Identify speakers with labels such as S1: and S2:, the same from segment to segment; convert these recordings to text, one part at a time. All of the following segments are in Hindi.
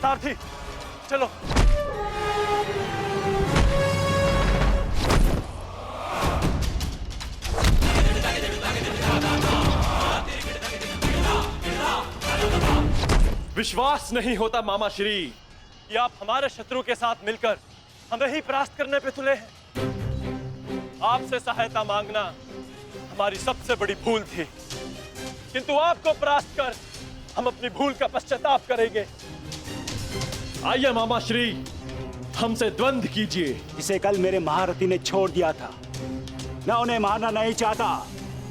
S1: सारथी चलो। विश्वास नहीं होता मामा श्री कि आप हमारे शत्रु के साथ मिलकर हमें ही परास्त करने पे तुले हैं। आपसे सहायता मांगना हमारी सबसे बड़ी भूल थी, किंतु आपको परास्त कर हम अपनी भूल का पश्चाताप करेंगे। आइए मामा श्री, हमसे द्वंद्व कीजिए।
S2: जिसे कल मेरे महारथी ने छोड़ दिया था, मैं उन्हें मारना नहीं चाहता।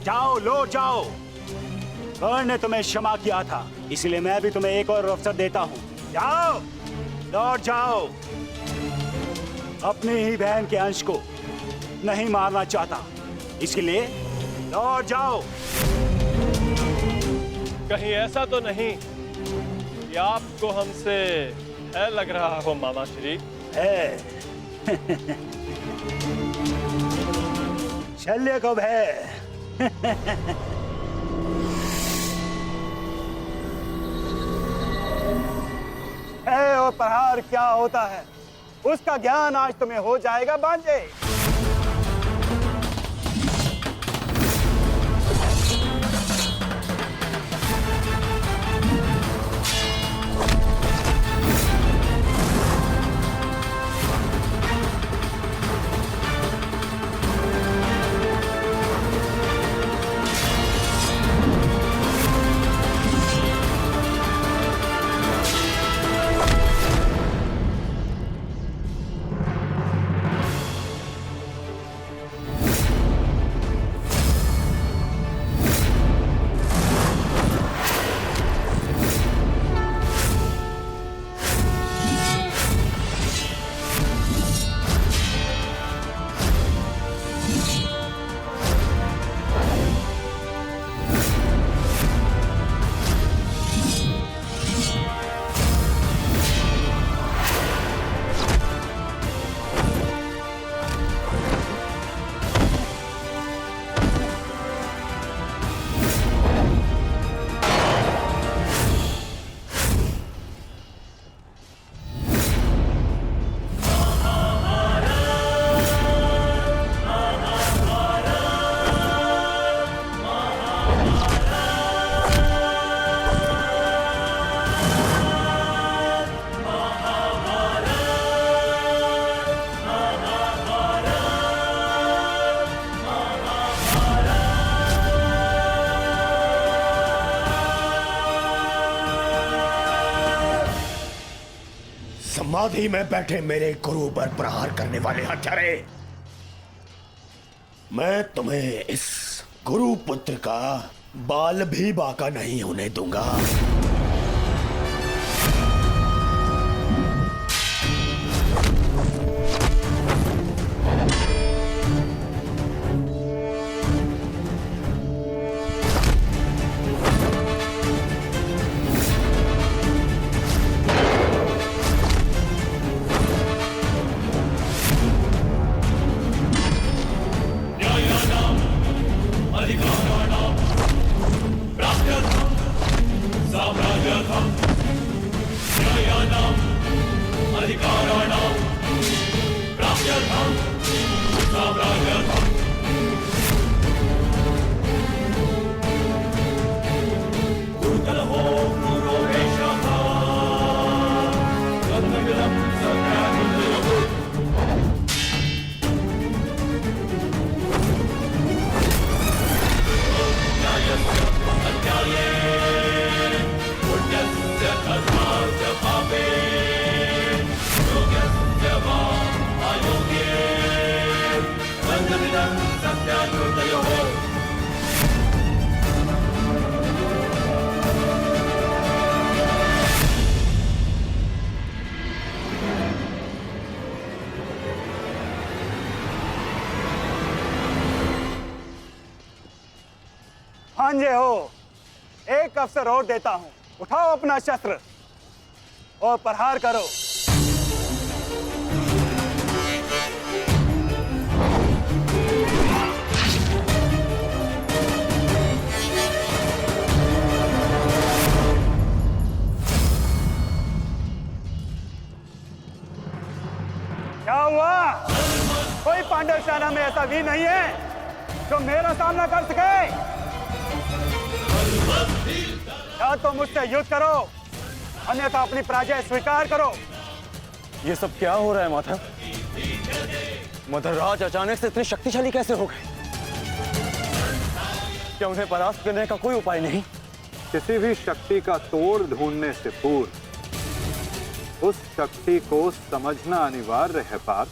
S2: जाओ, लौट जाओ। कर्ण ने तुम्हें क्षमा किया था, इसलिए मैं भी तुम्हें एक और अवसर देता हूं। जाओ, लौट जाओ। अपनी ही बहन के अंश को नहीं मारना चाहता, इसलिए लौट जाओ।
S1: कहीं ऐसा तो नहीं कि आपको हमसे भय लग रहा हो मामा श्री?
S2: है शल्य को भय। है और प्रहार क्या होता है, उसका ज्ञान आज तुम्हें हो जाएगा बांझे।
S3: समाधि में बैठे मेरे गुरु पर प्रहार करने वाले हत्यारे, मैं तुम्हें इस गुरु पुत्र का बाल भी बाका नहीं होने दूंगा।
S4: Punyasya karma pape, yogya
S2: भांजे हो, एक अवसर और देता हूं। उठाओ अपना शस्त्र और प्रहार करो। क्या हुआ? कोई पांडव सेना में ऐसा वीर नहीं है जो मेरा सामना कर सके? या तो मुझसे युद्ध करो, अन्यथा अपनी पराजय स्वीकार करो।
S4: ये सब क्या हो रहा है माधव? मदरराज अचानक से इतने शक्तिशाली कैसे हो गए? क्या उन्हें परास्त करने का कोई उपाय नहीं?
S5: किसी भी शक्ति का तोड़ ढूंढने से पूर्व उस शक्ति को समझना अनिवार्य है पार्थ।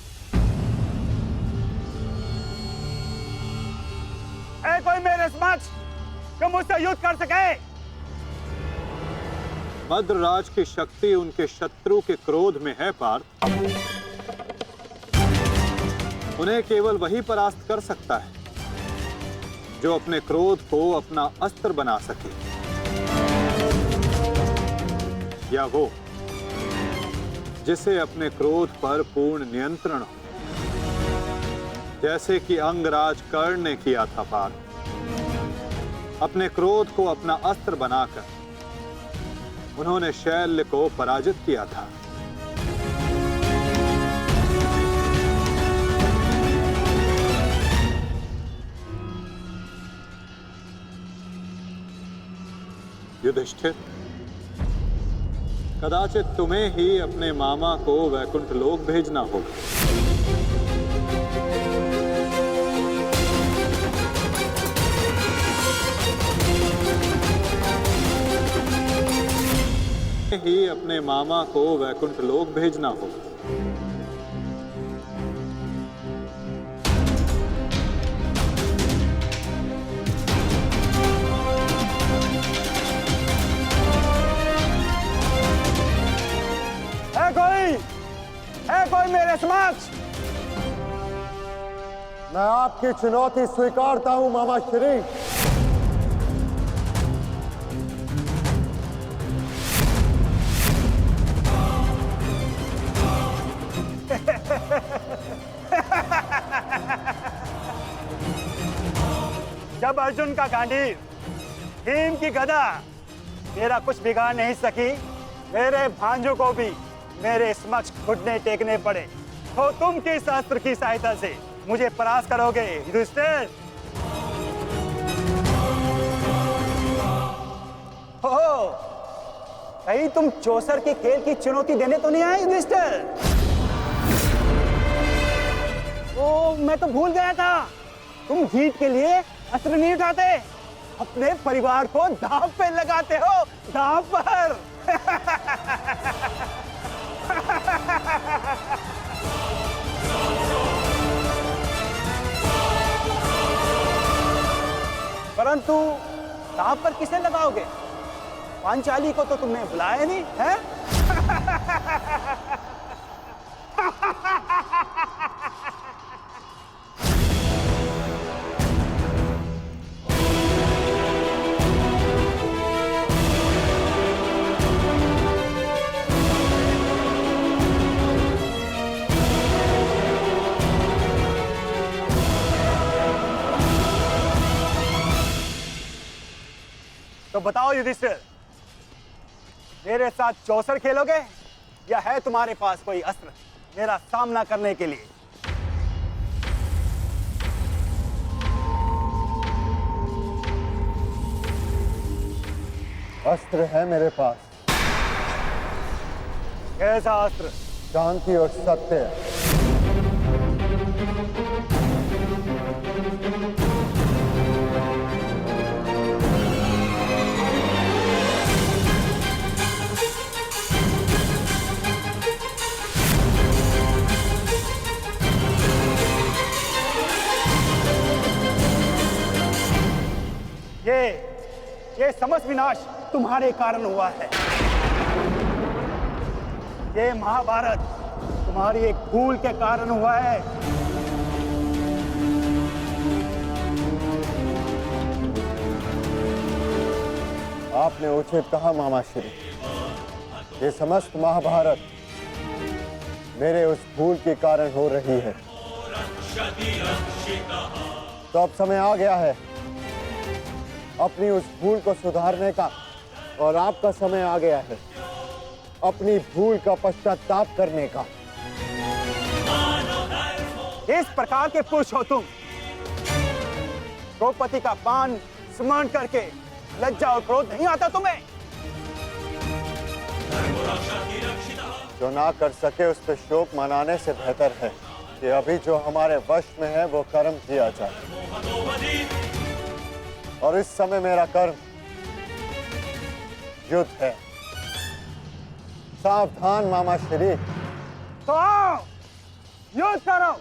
S2: है कोई मेरे समक्ष जो मुझसे युद्ध कर सके?
S5: मद्रराज की शक्ति उनके शत्रु के क्रोध में है पार्थ। उन्हें केवल वही परास्त कर सकता है जो अपने क्रोध को अपना अस्त्र बना सके, या वो जिसे अपने क्रोध पर पूर्ण नियंत्रण हो, जैसे कि अंगराज कर्ण ने किया था पार्थ। अपने क्रोध को अपना अस्त्र बनाकर उन्होंने शैल्य को पराजित किया था। युधिष्ठिर, कदाचित तुम्हें ही अपने मामा को वैकुंठ लोक भेजना होगा। ही अपने मामा को वैकुंठ लोक भेजना होगा।
S2: है कोई मेरे समक्ष?
S6: मैं आपकी चुनौती स्वीकारता हूं मामा श्री।
S2: जब अर्जुन का गांडीव, भीम की गदा मेरा कुछ बिगाड़ नहीं सकी, मेरे भांजों को भी मेरे समक्ष घुटने टेकने पड़े, तो तुम किस अस्त्र की सहायता से मुझे परास्त करोगे युधिष्ठिर? हो, कहीं तुम चौसर के खेल की चुनौती देने तो नहीं आए युधिष्ठिर? ओ, मैं तो भूल गया था, तुम जीत के लिए अस्त्र नहीं उठाते, अपने परिवार को दांव पे लगाते हो, दांव पर। परंतु दांव पर किसे लगाओगे? पांचाली को तो तुमने बुलाया नहीं है? तो बताओ युधिष्ठिर, मेरे साथ चौसर खेलोगे या है तुम्हारे पास कोई अस्त्र मेरा सामना करने के लिए?
S6: अस्त्र है मेरे पास।
S2: कैसा अस्त्र?
S6: शांति और सत्य।
S2: ये समस्त विनाश तुम्हारे कारण हुआ है। ये महाभारत तुम्हारी एक भूल के कारण हुआ है।
S6: आपने उचित कहा मामा श्री। ये समस्त महाभारत मेरे उस भूल के कारण हो रही है। तो अब समय आ गया है अपनी उस भूल को सुधारने का, और आपका समय आ गया है अपनी भूल का पश्चाताप करने का।
S2: इस प्रकार के पुरुष हो तुम, द्रौपदी का मान स्मरण करके लज्जा और क्रोध नहीं आता तुम्हें?
S6: जो ना कर सके उस पर शोक मनाने से बेहतर है कि अभी जो हमारे वश में है वो कर्म किया जाए। और इस समय मेरा कर्म युद्ध है। सावधान मामा श्री।
S2: तो आओ, युद्ध करो।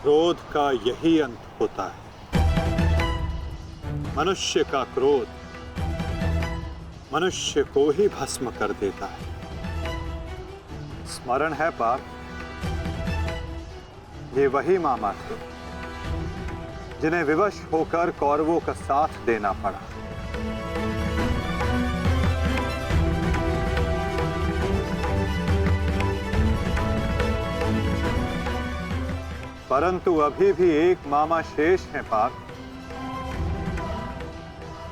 S5: क्रोध का यही अंत होता है। मनुष्य का क्रोध मनुष्य को ही भस्म कर देता है। स्मरण है पाप, ये वही मामा थे जिन्हें विवश होकर कौरवों का साथ देना पड़ा। परंतु अभी भी एक मामा शेष हैं पार्थ,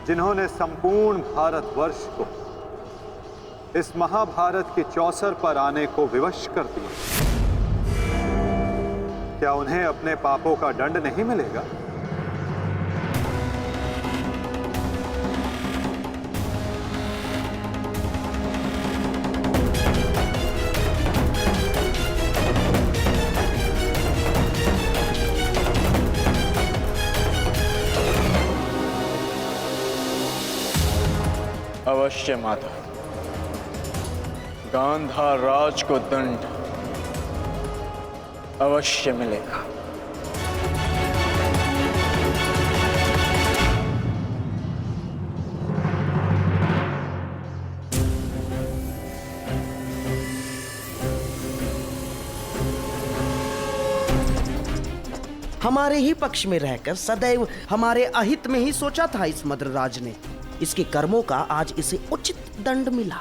S5: जिन्होंने संपूर्ण भारतवर्ष को इस महाभारत की चौसर पर आने को विवश कर दिया। क्या उन्हें अपने पापों का दंड नहीं मिलेगा?
S7: अवश्य माता। गांधार राज को दंड अवश्य मिलेगा।
S8: हमारे ही पक्ष में रहकर सदैव हमारे अहित में ही सोचा था इस मद्रराज ने। इसके कर्मों का आज इसे उचित दंड मिला।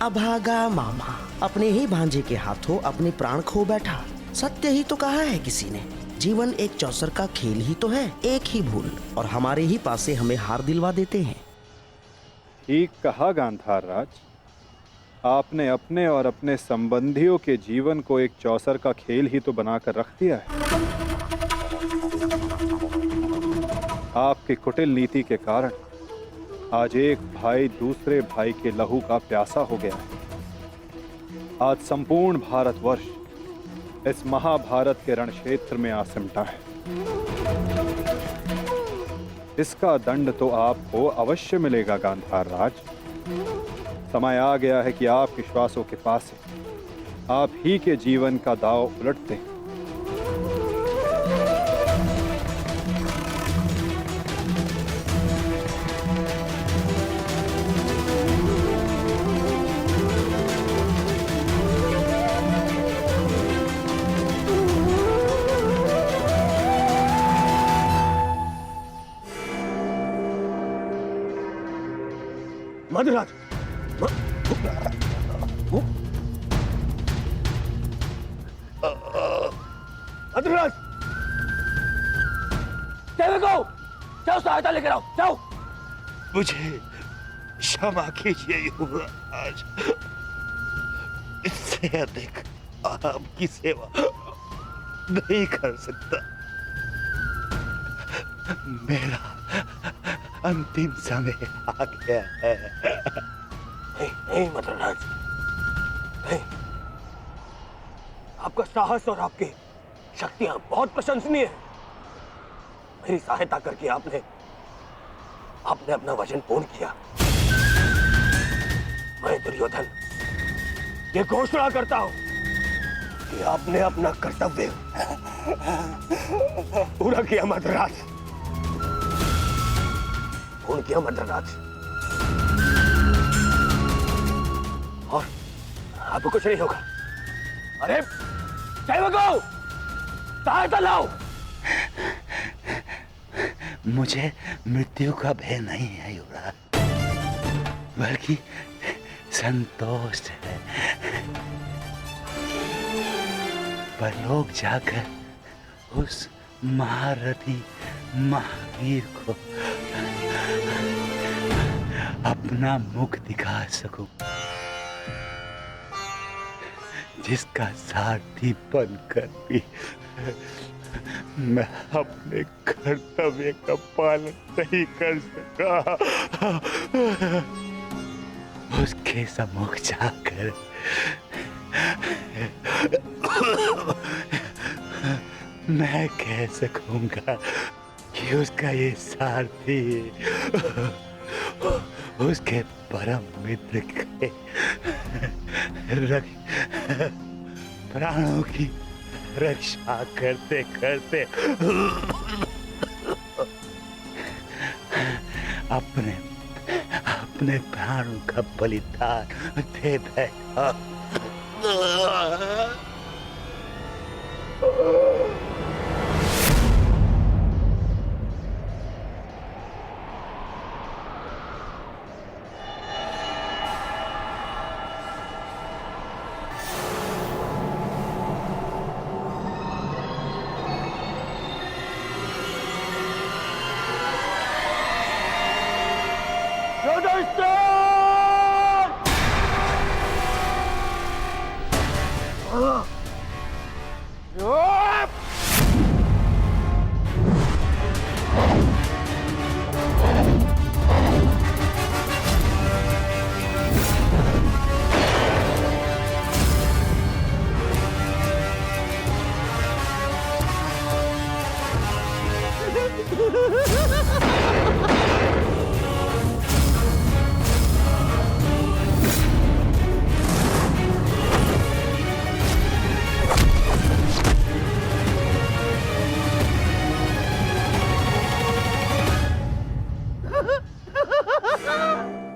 S8: अभागा मामा अपने ही भांजे के हाथों अपने प्राण खो बैठा। सत्य ही तो कहा है किसी ने, जीवन एक चौसर का खेल ही तो है, एक ही भूल और हमारे ही पासे हमें हार दिलवा देते हैं।
S5: ठीक कहा गांधार राज, आपने अपने और अपने संबंधियों के जीवन को एक चौसर का खेल ही तो बनाकर रख दिया है। आपकी कुटिल नीति के कारण आज एक भाई दूसरे भाई के लहू का प्यासा हो गया है। आज संपूर्ण भारतवर्ष इस महाभारत के रण क्षेत्र में आ सिमटा है। इसका दंड तो आपको अवश्य मिलेगा गांधार राज। समय आ गया है कि आप विश्वासों के पास से आप ही के जीवन का दांव उलटते हैं।
S3: मधुराज, मधुराज, जाओ सहायता लेकर आओ, जाओ।
S9: मुझे क्षमा कीजिए युवराज, इससे अधिक आपकी सेवा नहीं कर सकता। मेरा अंतिम समय आ गया है।
S3: नहीं मधुराज, नहीं। आपका साहस और आपकी शक्तियां बहुत प्रशंसनीय है। मेरी सहायता करके आपने अपना वचन पूर्ण किया। मैं दुर्योधन ये घोषणा करता हूं कि आपने अपना कर्तव्य पूरा किया मद्रराज, पूर्ण किया मद्रराज। और आपको कुछ नहीं होगा। अरे सेवकों, सहायता लाओ।
S9: मुझे मृत्यु का भय नहीं है युवराज, बल्कि संतोष है। परलोक जाकर उस महारथी महावीर को अपना मुख दिखा सकूं, जिसका सारथी बनकर भी मैं अपने कर्तव्य का पालन नहीं कर सका। उसके सम्मुख जाकर मैं कह सकूंगा कि उसका ये सारथी उसके परम मित्र के प्राणों की रक्षा करते करते अपने प्राणों का बलिदान दे बैठा।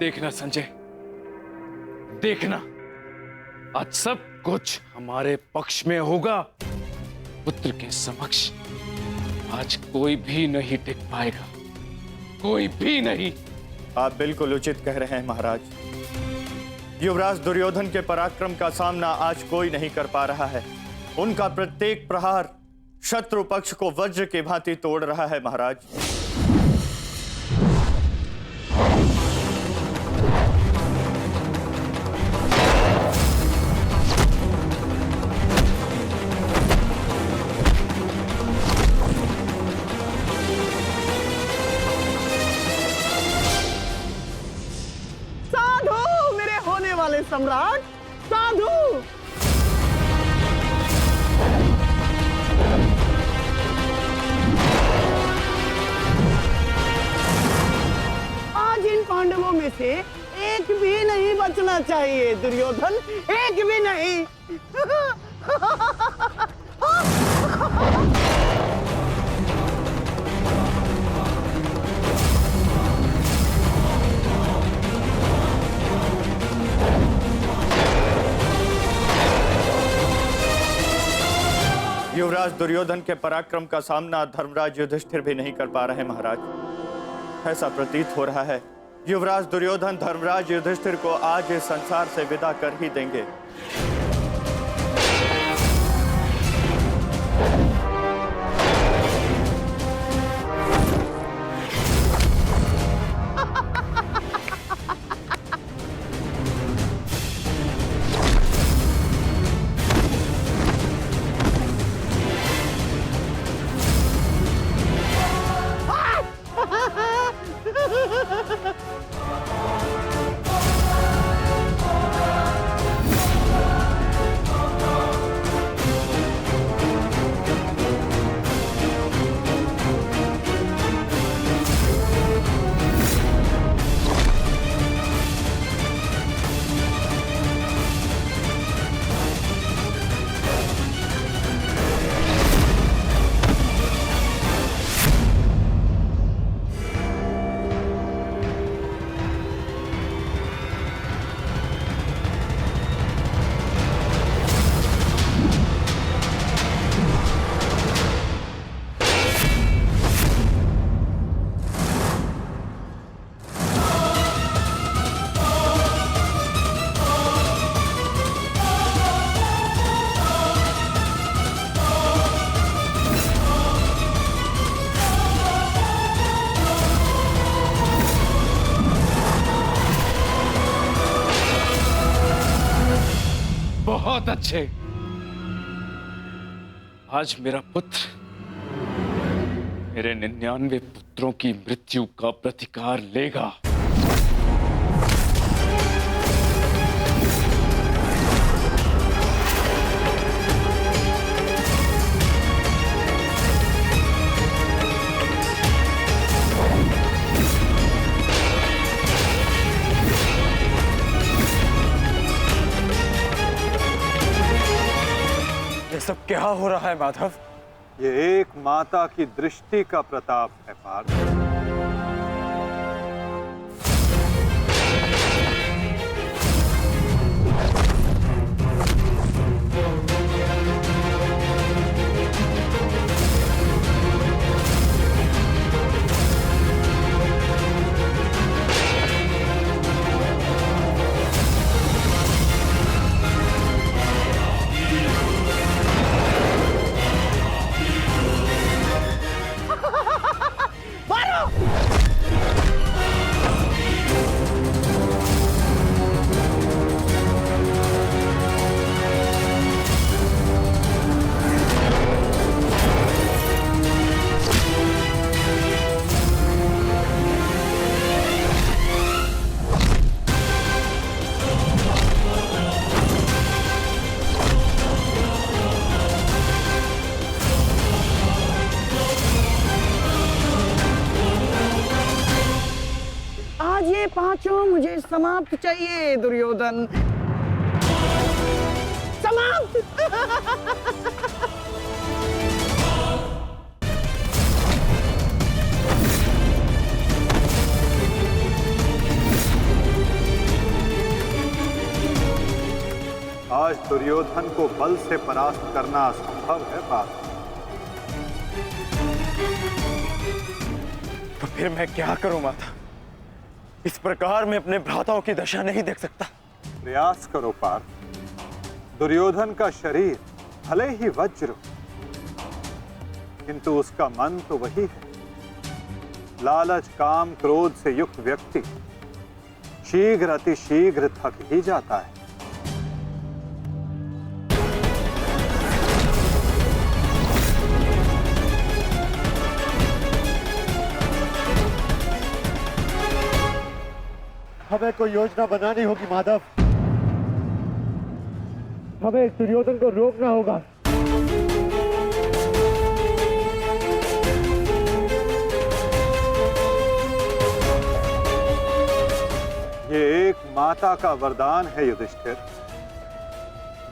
S7: देखना संजय, देखना, आज सब कुछ हमारे पक्ष में होगा। पुत्र के समक्ष आज कोई भी नहीं टिक पाएगा, कोई भी नहीं।
S6: आप बिल्कुल उचित कह रहे हैं महाराज। युवराज दुर्योधन के पराक्रम का सामना आज कोई नहीं कर पा रहा है। उनका प्रत्येक प्रहार शत्रु पक्ष को वज्र की भांति तोड़ रहा है महाराज।
S10: साधु मेरे होने वाले सम्राट, साधु। आज इन पांडवों में से एक भी नहीं बचना चाहिए दुर्योधन, एक भी नहीं।
S6: युवराज दुर्योधन के पराक्रम का सामना धर्मराज युधिष्ठिर भी नहीं कर पा रहे महाराज। ऐसा प्रतीत हो रहा है युवराज दुर्योधन धर्मराज युधिष्ठिर को आज इस संसार से विदा कर ही देंगे।
S7: बहुत अच्छे। आज मेरा पुत्र मेरे 99 पुत्रों की मृत्यु का प्रतिकार लेगा।
S4: ये सब क्या हो रहा है माधव?
S5: ये एक माता की दृष्टि का प्रताप है पार्थ।
S10: ये पांचों मुझे समाप्त चाहिए दुर्योधन, समाप्त।
S5: आज दुर्योधन को बल से परास्त करना असंभव है पार्थ।
S4: तो फिर मैं क्या करूं माता? इस प्रकार मैं अपने भ्राताओं की दशा नहीं देख सकता।
S5: प्रयास करो पार्थ। दुर्योधन का शरीर भले ही वज्र, किंतु उसका मन तो वही है। लालच, काम, क्रोध से युक्त व्यक्ति शीघ्र अतिशीघ्र थक ही जाता है।
S6: हमें कोई योजना बनानी होगी माधव। हमें इस दुर्योधन को रोकना होगा।
S5: ये एक माता का वरदान है युधिष्ठिर,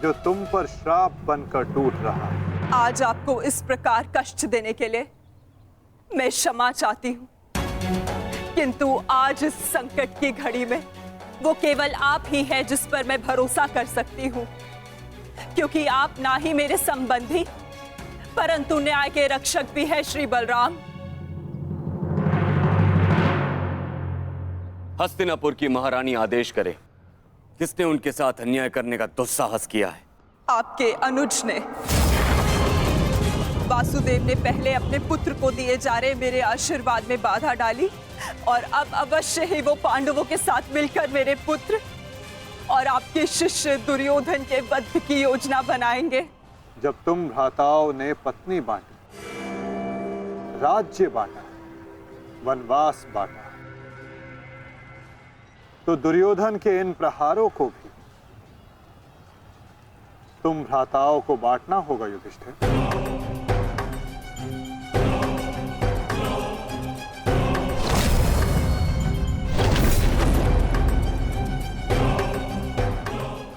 S5: जो तुम पर श्राप बनकर टूट रहा है।
S11: आज आपको इस प्रकार कष्ट देने के लिए मैं क्षमा चाहती हूँ, किंतु आज इस संकट की घड़ी में वो केवल आप ही है जिस पर मैं भरोसा कर सकती हूँ, क्योंकि आप ना ही मेरे संबंधी परंतु न्याय के रक्षक भी है श्री बलराम।
S12: हस्तिनापुर की महारानी आदेश करे, किसने उनके साथ अन्याय करने का दुस्साहस किया है?
S11: आपके अनुज ने। वासुदेव ने पहले अपने पुत्र को दिए जा रहे मेरे आशीर्वाद में बाधा डाली और अब अवश्य ही वो पांडवों के साथ मिलकर मेरे पुत्र और आपके शिष्य दुर्योधन के वध की योजना बनाएंगे।
S5: जब तुम भ्राताओं ने पत्नी बांटी, राज्य बांटा, वनवास बांटा, तो दुर्योधन के इन प्रहारों को भी तुम भ्राताओं को बांटना होगा युधिष्ठिर।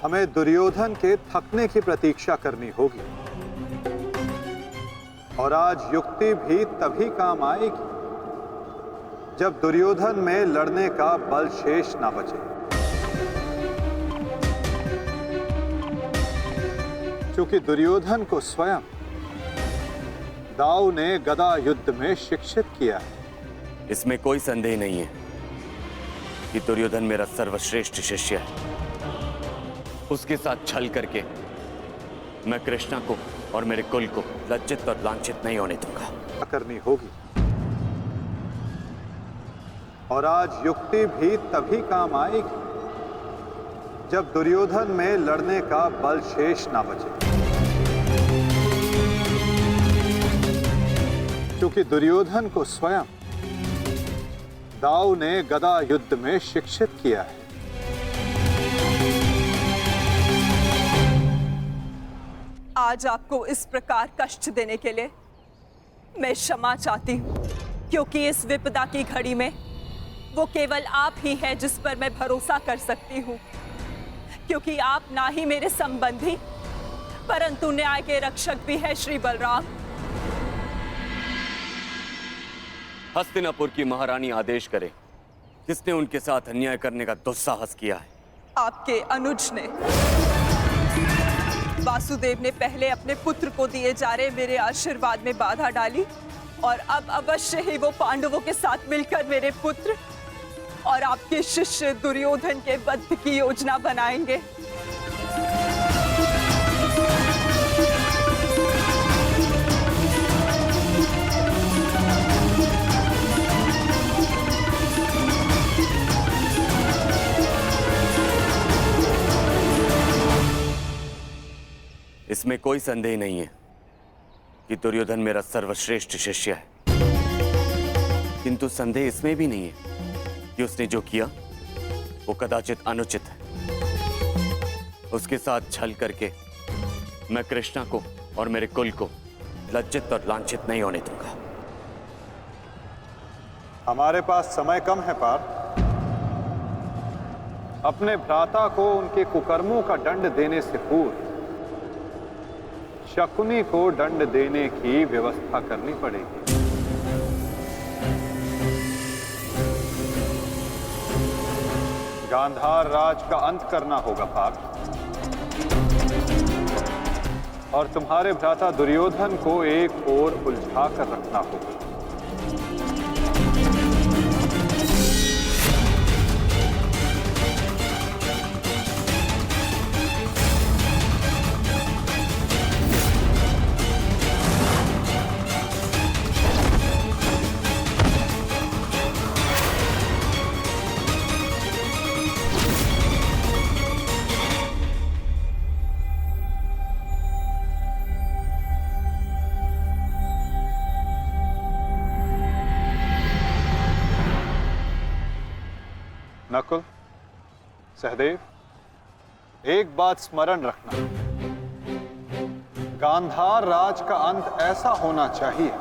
S5: हमें दुर्योधन के थकने की प्रतीक्षा करनी होगी, और आज युक्ति भी तभी काम आएगी जब दुर्योधन में लड़ने का बल शेष ना बचे। क्योंकि दुर्योधन को स्वयं दाऊ ने गदा युद्ध में शिक्षित किया है।
S12: इसमें कोई संदेह नहीं है कि दुर्योधन मेरा सर्वश्रेष्ठ शिष्य है। उसके साथ छल करके मैं कृष्णा को और मेरे कुल को लज्जित और लांछित नहीं होने दूंगा।
S5: करनी होगी, और आज युक्ति भी तभी काम आएगी जब दुर्योधन में लड़ने का बल शेष ना बचे। क्योंकि दुर्योधन को स्वयं दाऊ ने गदा युद्ध में शिक्षित किया है।
S11: आज आपको इस प्रकार कष्ट देने के लिए मैं क्षमा चाहती हूँ, क्योंकि इस विपदा की घड़ी में वो केवल आप ही है जिस पर मैं भरोसा कर सकती हूँ, क्योंकि आप ना ही मेरे संबंधी परंतु न्याय के रक्षक भी है श्री बलराम।
S12: हस्तिनापुर की महारानी आदेश करे, किसने उनके साथ अन्याय करने का दुस्साहस किया है?
S11: आपके अनुज ने। वासुदेव ने पहले अपने पुत्र को दिए जा रहे मेरे आशीर्वाद में बाधा डाली और अब अवश्य ही वो पांडवों के साथ मिलकर मेरे पुत्र और आपके शिष्य दुर्योधन के वध की योजना बनाएंगे।
S12: इसमें कोई संदेह नहीं है कि दुर्योधन मेरा सर्वश्रेष्ठ शिष्य है, किंतु संदेह इसमें भी नहीं है कि उसने जो किया वो कदाचित अनुचित है। उसके साथ छल करके मैं कृष्णा को और मेरे कुल को लज्जित और लांछित नहीं होने दूंगा।
S5: हमारे पास समय कम है पार्थ। अपने भ्राता को उनके कुकर्मों का दंड देने से पूर्व शकुनी को दंड देने की व्यवस्था करनी पड़ेगी। गांधार राज का अंत करना होगा पार्थ। और तुम्हारे भ्राता दुर्योधन को एक ओर उलझा कर रखना होगा। नकुल, सहदेव, एक बात स्मरण रखना, गांधार राज का अंत ऐसा होना चाहिए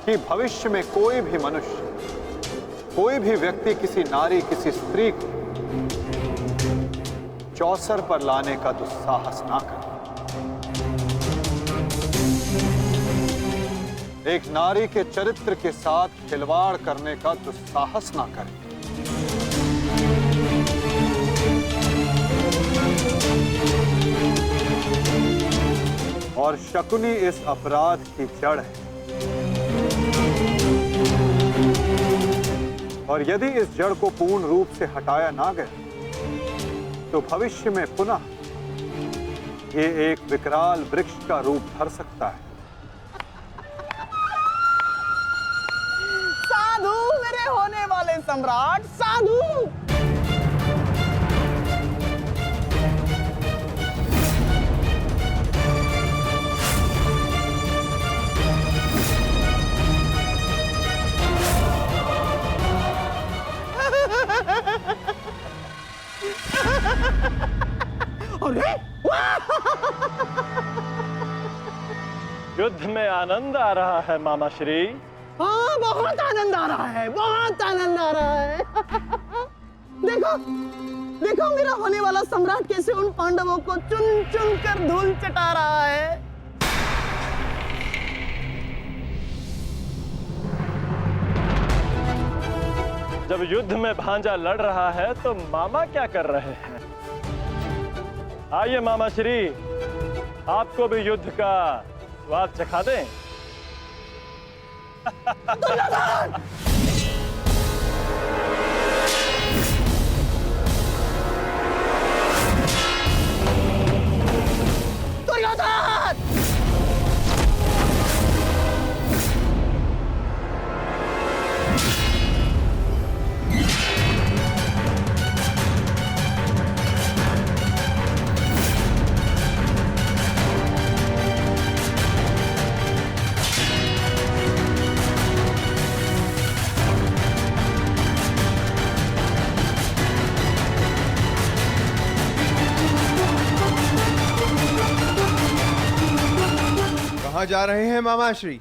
S5: कि भविष्य में कोई भी मनुष्य, कोई भी व्यक्ति किसी नारी, किसी स्त्री को चौसर पर लाने का दुस्साहस ना करे। एक नारी के चरित्र के साथ खिलवाड़ करने का दुस्साहस ना करे। और शकुनी इस अपराध की जड़ है, और यदि इस जड़ को पूर्ण रूप से हटाया ना गया तो भविष्य में पुनः ये एक विकराल वृक्ष का रूप धर सकता है।
S10: साधु मेरे होने वाले सम्राट, साधु।
S1: युद्ध में आनंद आ रहा है मामा श्री।
S10: हाँ, बहुत आनंद आ रहा है, बहुत आनंद आ रहा है। देखो देखो मेरा होने वाला सम्राट कैसे उन पांडवों को चुन चुन कर धूल चटा रहा है।
S1: जब युद्ध में भांजा लड़ रहा है तो मामा क्या कर रहे हैं? आइए मामा श्री, आपको भी युद्ध का स्वाद चखा दें।
S10: दुर्योधन! दुर्योधन!
S13: कहाँ जा रहे हैं मामाश्री?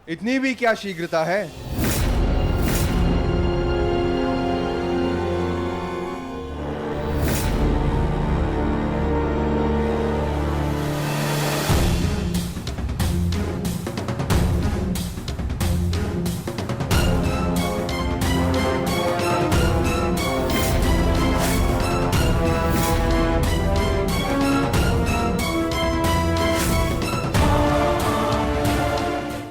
S13: इतनी भी क्या शीघ्रता है?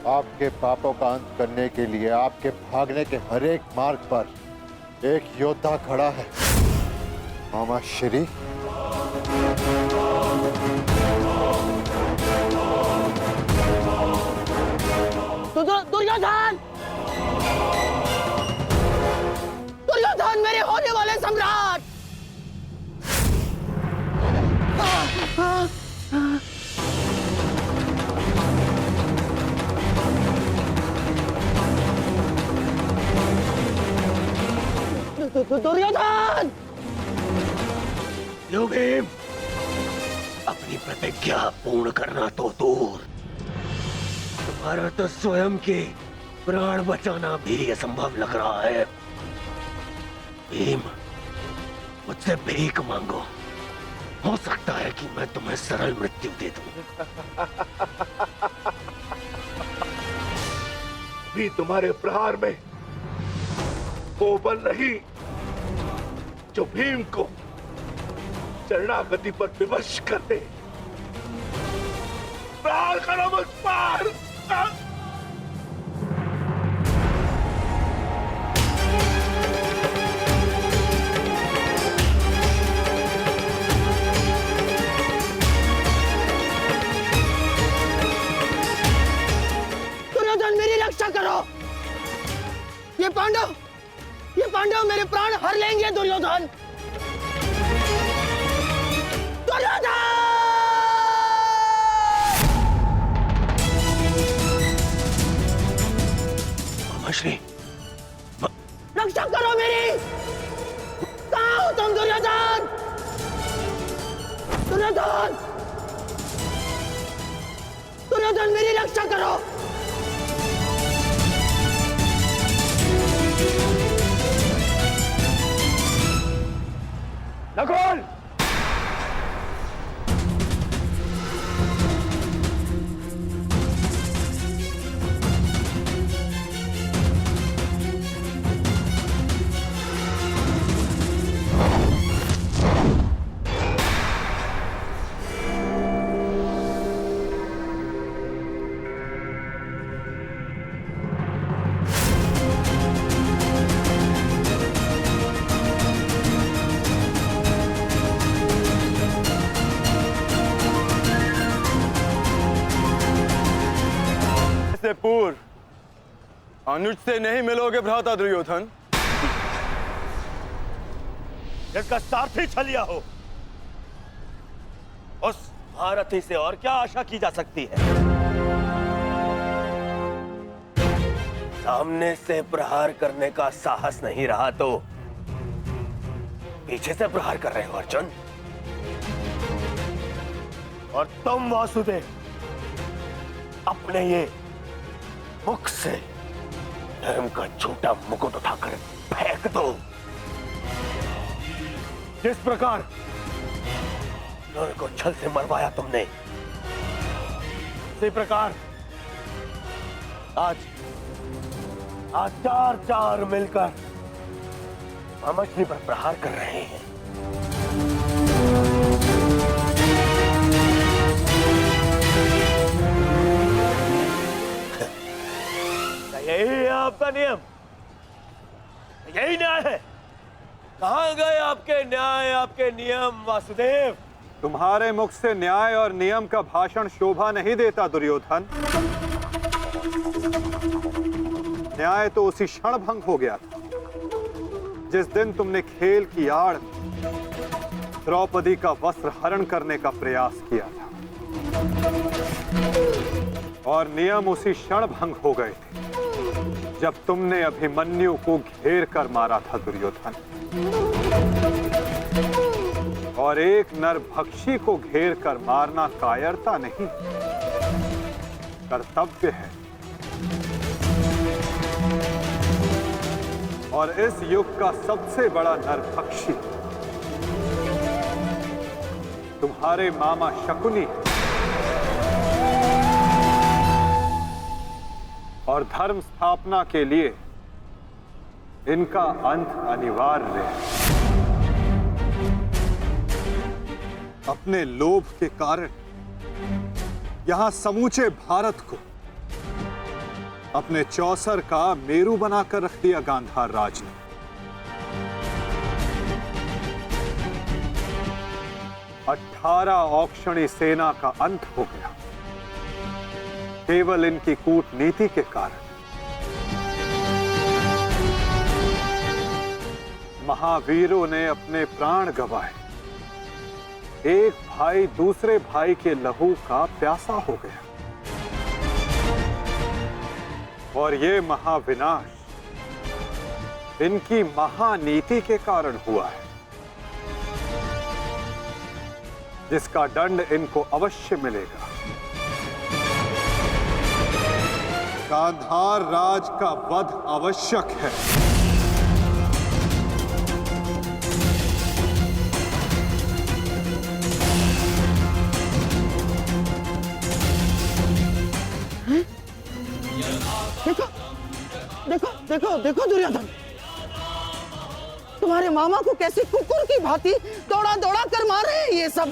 S6: आपके पापों का अंत करने के लिए आपके भागने के हर एक मार्ग पर एक योद्धा खड़ा है, मामा श्री।
S10: दुर्योधन! दुर्योधन मेरे होने वाले सम्राट! दुर्योधन!
S3: लो भीम, अपनी प्रतिज्ञा पूर्ण करना तो दूर, तुम्हारा तो स्वयं के प्राण बचाना भी असंभव लग रहा है। भीम, मुझसे भीख मांगो, हो सकता है कि मैं तुम्हें सरल मृत्यु दे दूं।
S9: भी तुम्हारे प्रहार में वो बल नहीं जो भीम को शरणागति पर विवश कर दे। प्रहार करो मुझ पर।
S10: दुर्योधन मेरी रक्षा करो। ये पांडव मेरे प्राण हर लेंगे। दुर्योधन, दुर्योधन!
S3: मामाश्री,
S10: रक्षा करो मेरी। कहाँ हो तुम दुर्योधन? दुर्योधन, दुर्योधन मेरी रक्षा करो।
S3: नकुल!
S4: से पूर्व अनुज से नहीं मिलोगे भ्राता दुर्योधन।
S9: इसका सारथी छलिया हो, उस महारथी से और क्या आशा की जा सकती है? सामने से प्रहार करने का साहस नहीं रहा तो पीछे से प्रहार कर रहे हो अर्जुन। और तुम वासुदेव अपने ये मुख से धर्म का झूठा मुकुट उठाकर फेंक दो। जिस प्रकार नर को छल से मरवाया तुमने, उसी प्रकार आज चार मिलकर मामाश्री पर प्रहार कर रहे हैं। यही है आपका नियम, यही न्याय है। कहां गए आपके न्याय, आपके नियम वासुदेव?
S5: तुम्हारे मुख से न्याय और नियम का भाषण शोभा नहीं देता दुर्योधन। न्याय तो उसी क्षण भंग हो गया था जिस दिन तुमने खेल की आड़ द्रौपदी का वस्त्र हरण करने का प्रयास किया था, और नियम उसी क्षण भंग हो गए थे जब तुमने अभिमन्यु को घेर कर मारा था दुर्योधन। और एक नरभक्षी को घेर कर मारना कायरता नहीं, कर्तव्य है। और इस युग का सबसे बड़ा नरभक्षी तुम्हारे मामा शकुनी, और धर्म स्थापना के लिए इनका अंत अनिवार्य है। अपने लोभ के कारण यहां समूचे भारत को अपने चौसर का मेरू बनाकर रख दिया गांधार राज ने। अठारह औक्षणी सेना का अंत हो गया केवल इनकी कूटनीति के कारण। महावीरों ने अपने प्राण गंवाए, एक भाई दूसरे भाई के लहू का प्यासा हो गया, और ये महाविनाश इनकी महानीति के कारण हुआ है, जिसका दंड इनको अवश्य मिलेगा। गांधार राज का वध आवश्यक है।
S10: देखो देखो देखो देखो दुर्योधन, तुम्हारे मामा को कैसे कुकुर की भांति दौड़ा दौड़ा कर मार रहे हैं ये सब।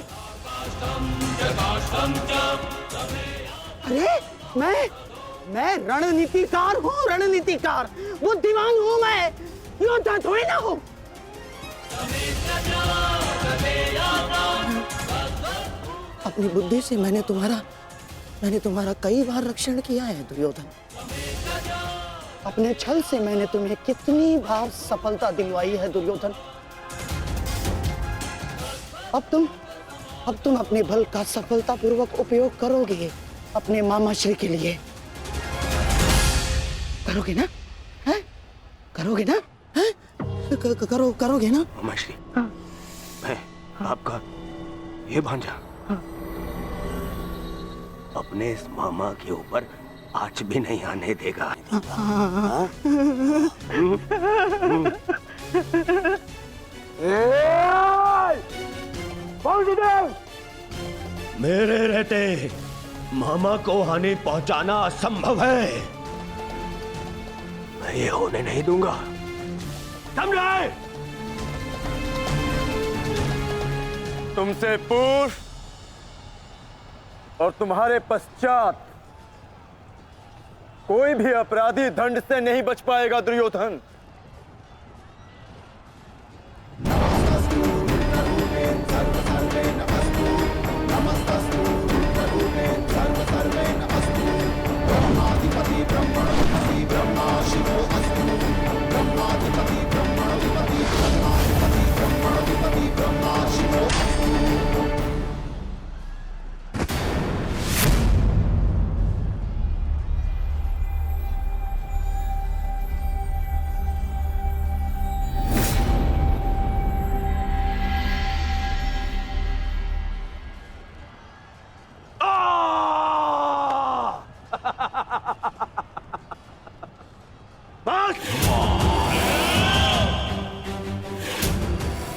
S10: अरे मैं रणनीतिकार हूँ, रणनीतिकार, बुद्धिमान हूँ मैं, योद्धा थोड़ी ना हूँ। अपनी बुद्धि से मैंने तुम्हारा कई बार रक्षण किया है दुर्योधन। अपने छल से मैंने तुम्हें कितनी बार सफलता दिलवाई है दुर्योधन। अब तुम अपने बल का सफलतापूर्वक उपयोग करोगे अपने मामाश्री के लिए। करोगे ना? हैं? करोगे ना? हैं? करोगे ना?
S3: मामाश्री, मैं आपका ये भांजा अपने इस मामा के ऊपर आँच भी नहीं आने देगा। मेरे रहते मामा को हानि पहुंचाना असंभव है। मैं ये होने नहीं दूंगा, समझे?
S4: तुमसे पूर्व और तुम्हारे पश्चात कोई भी अपराधी दंड से नहीं बच पाएगा दुर्योधन।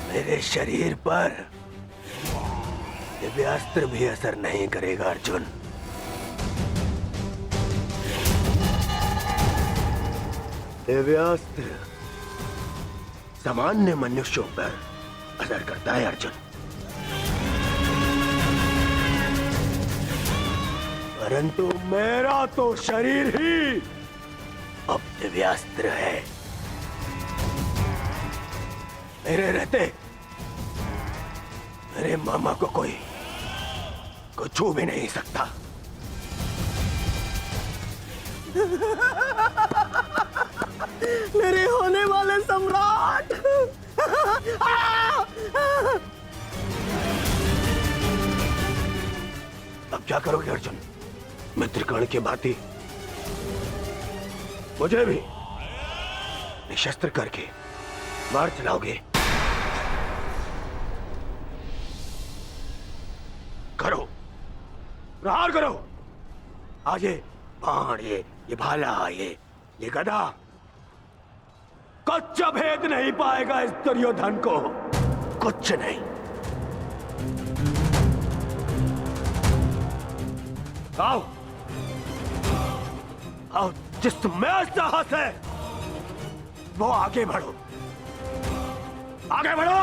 S3: मेरे शरीर पर दिव्यास्त्र भी असर नहीं करेगा अर्जुन। दिव्यास्त्र सामान्य मनुष्यों पर असर करता है अर्जुन, परंतु मेरा तो शरीर ही अब दिव्यास्त्र है। मेरे रहते मेरे मामा को कोई छू भी नहीं सकता।
S10: मेरे होने वाले सम्राट।
S3: अब क्या करोगे अर्जुन? मित्रकर्ण के भांति मुझे भी निशस्त्र करके मार चलाओगे? करो, प्रहार करो। आज ये बाण, ये भाला, ये गदा कुछ भेद नहीं पाएगा इस दुर्योधन को, कुछ नहीं। आओ आओ, जिसमें साहस है वो आगे बढ़ो, आगे बढ़ो।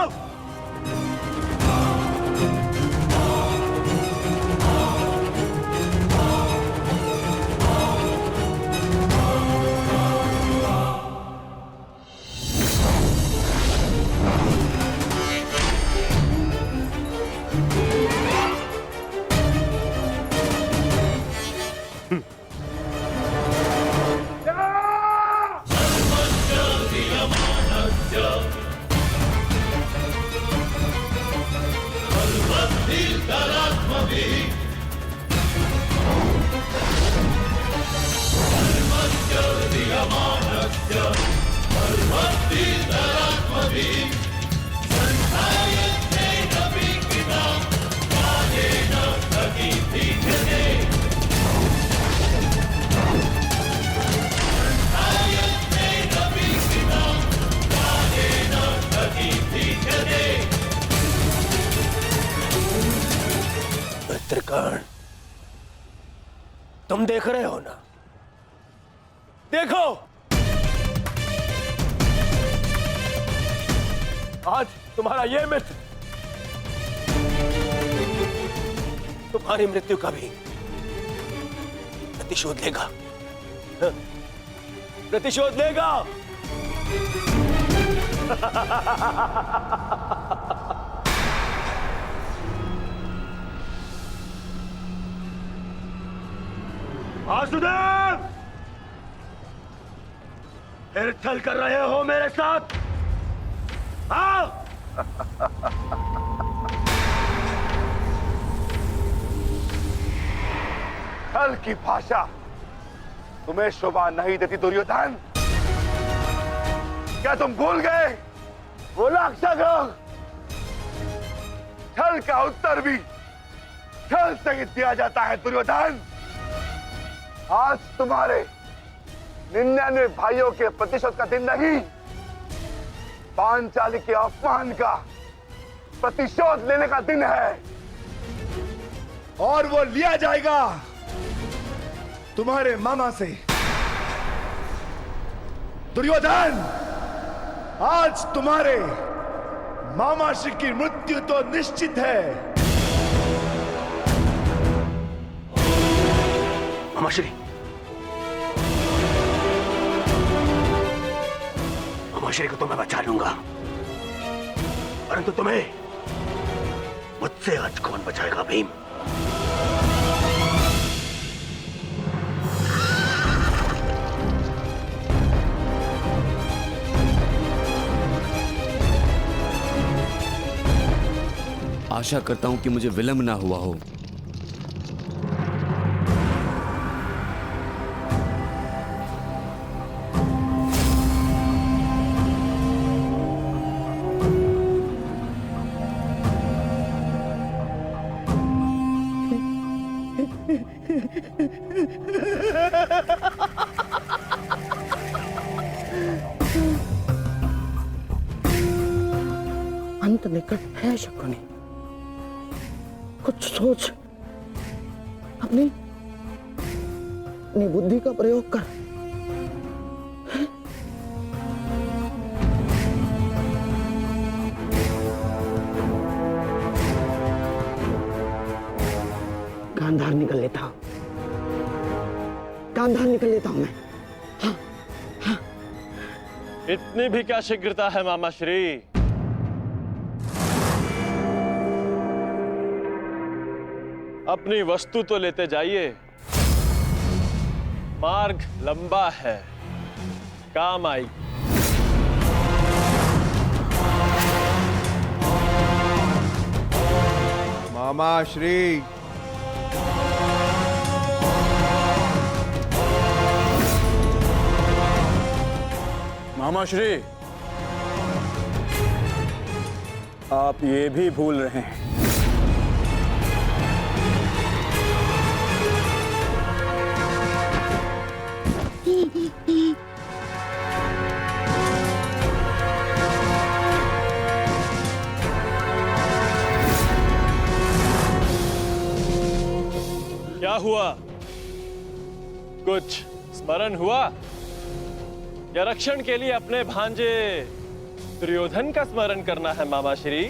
S3: मित्रकर्ण, तुम देख रहे हो ना? देखो, आज तुम्हारा ये मित्र तुम्हारी मृत्यु का भी
S9: प्रतिशोध लेगा, प्रतिशोध लेगा।
S3: वासुदेव, फिर छल कर रहे हो मेरे साथ? हाँ?
S6: छल की भाषा तुम्हें शोभा नहीं देती दुर्योधन। क्या तुम भूल गए वो लाक्षागृह? छल का उत्तर भी छल से ही दिया जाता है दुर्योधन। आज तुम्हारे 99 भाइयों के प्रतिशोध का दिन नहीं, पांचाली के अपमान का प्रतिशोध लेने का दिन है, और वो लिया जाएगा तुम्हारे मामा से। दुर्योधन, आज तुम्हारे मामा श्री की मृत्यु तो निश्चित है।
S3: मामा श्री, मामा श्री को तो मैं बचा लूंगा, परंतु तुम्हें मुझसे आज कौन बचाएगा भीम?
S12: आशा करता हूं कि मुझे विलंब ना हुआ हो।
S10: अंत निकट है शकुनी, कुछ सोच, अपनी बुद्धि का प्रयोग कर। गांधार निकल लेता हूं, गांधार निकल लेता हूं मैं।
S1: इतनी भी क्या शीघ्रता है मामा श्री? अपनी वस्तु तो लेते जाइए, मार्ग लंबा है, काम आई।
S13: मामा श्री,
S5: मामा श्री, आप ये भी भूल रहे हैं
S1: क्या हुआ? कुछ स्मरण हुआ या रक्षण के लिए अपने भांजे दुर्योधन का स्मरण करना है मामा श्री?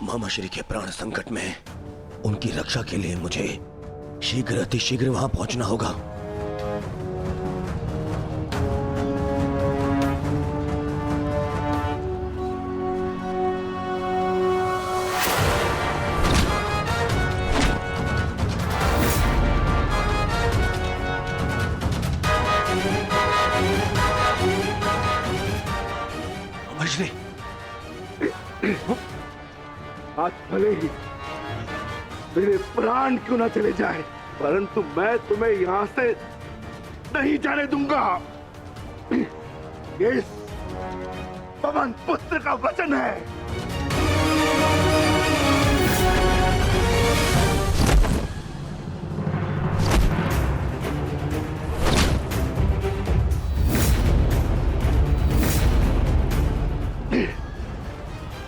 S3: मामा श्री के प्राण संकट में उनकी रक्षा के लिए मुझे शीघ्र अतिशीघ्र वहां पहुंचना होगा।
S14: मछली, आज भले ही मेरे प्राण क्यों ना चले जाए, परंतु मैं तुम्हें यहां से नहीं जाने दूंगा। ये पवन पुत्र का वचन है।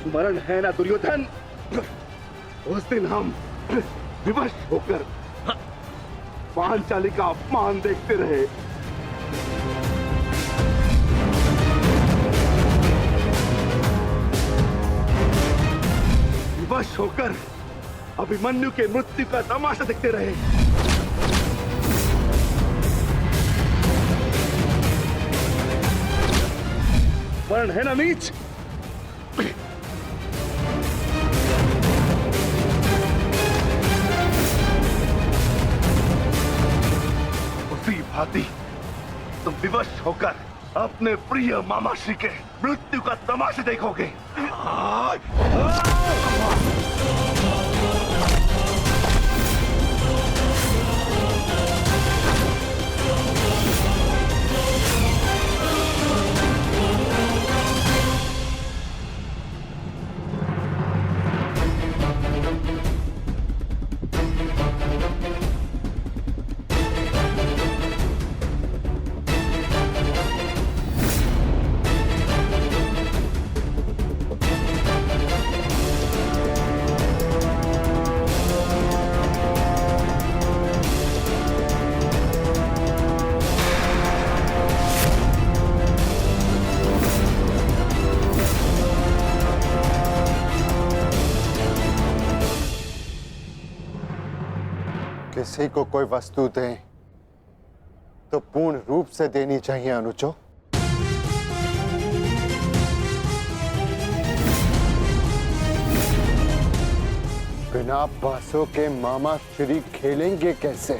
S14: स्मरण है ना दुर्योधन, उस दिन हम विवश होकर पांचाली का अपमान देखते रहे। विवश होकर अभिमन्यु के मृत्यु का तमाशा देखते रहे। वर्ण है ना नीच, भांति तुम विवश होकर अपने प्रिय मामाश्री के मृत्यु का तमाशा देखोगे।
S6: किसी को कोई वस्तु दें तो पूर्ण रूप से देनी चाहिए अनुजो। बिना बांसों के मामा श्री खेलेंगे कैसे?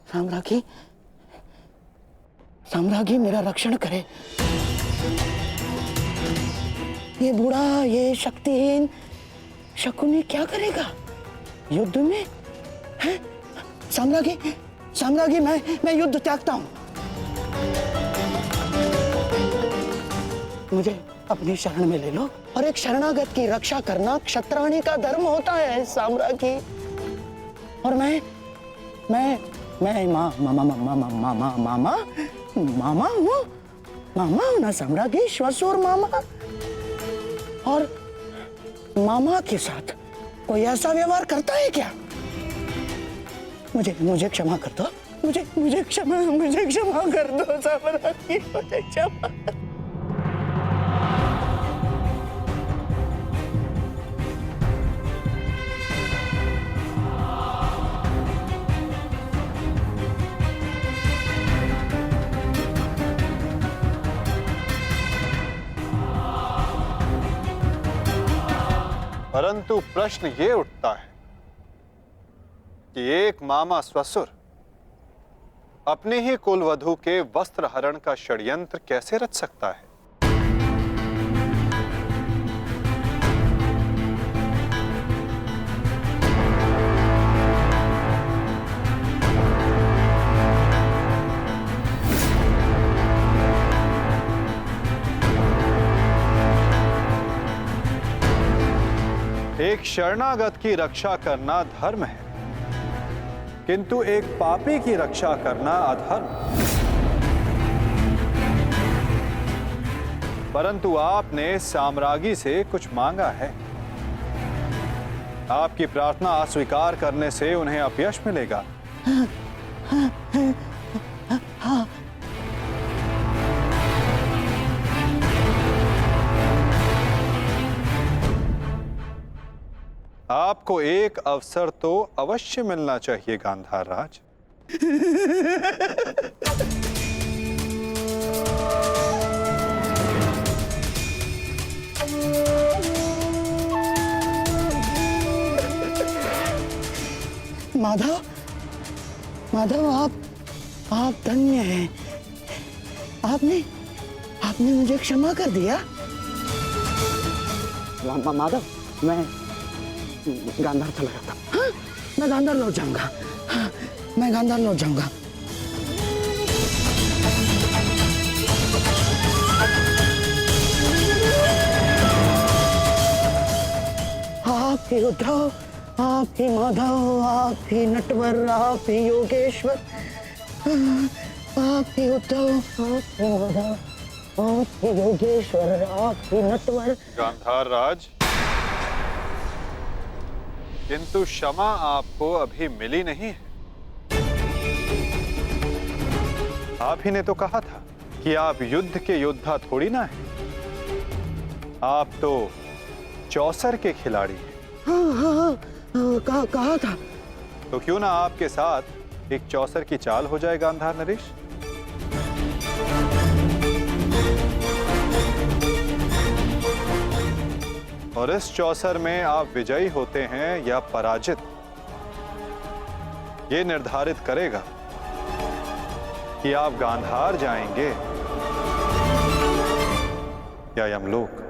S10: साम्राज्ञी, साम्राज्ञी मेरा रक्षण करे। ये बूढ़ा, ये शक्तिहीन शकुनी क्या करेगा युद्ध में? हैं? साम्राज्ञी, साम्राज्ञी, मैं युद्ध त्यागता हूं। मुझे अपनी शरण में ले लो, और एक शरणागत की रक्षा करना क्षत्राणी का धर्म होता है साम्राज्ञी। और मैं मामा हूँ ना साम्राज्ञी, श्वशुर मामा। और मामा के साथ कोई ऐसा व्यवहार करता है क्या? मुझे क्षमा कर दो, मुझे क्षमा कर दो साम्राज्ञी, मुझे क्षमा।
S6: परंतु प्रश्न ये उठता है कि एक मामा ससुर
S5: अपने ही कुलवधू के वस्त्र हरण का षड्यंत्र कैसे रच सकता है? एक शरणागत की रक्षा करना धर्म है, किंतु एक पापी की रक्षा करना अधर्म। परंतु आपने साम्राज्ञी से कुछ मांगा है। आपकी प्रार्थना अस्वीकार करने से उन्हें अपयश मिलेगा। आपको एक अवसर तो अवश्य मिलना चाहिए गांधार राज।
S10: माधव, माधव, आप धन्य हैं। आपने मुझे क्षमा कर दिया। माधव, मैं गांधार चला जाता। हाँ? मैं गांधार लौट जाऊंगा। हाँ, मैं गांधार लौट जाऊंगा। आप ही उद्धव, आप ही माधव, आप ही नटवर, आप ही योगेश्वर, आप ही उद्धव, आप ही माधव, आप ही योगेश्वर, आप ही नटवर।
S5: गांधार राज, किंतु क्षमा आपको अभी मिली नहीं है। आप ही ने तो कहा था कि आप युद्ध के योद्धा थोड़ी ना हैं। आप तो चौसर के खिलाड़ी हैं।
S10: हाँ, कहा था।
S5: तो क्यों ना आपके साथ एक चौसर की चाल हो जाए गांधार नरेश? और इस चौसर में आप विजयी होते हैं या पराजित, ये निर्धारित करेगा कि आप गांधार जाएंगे या यमलोक।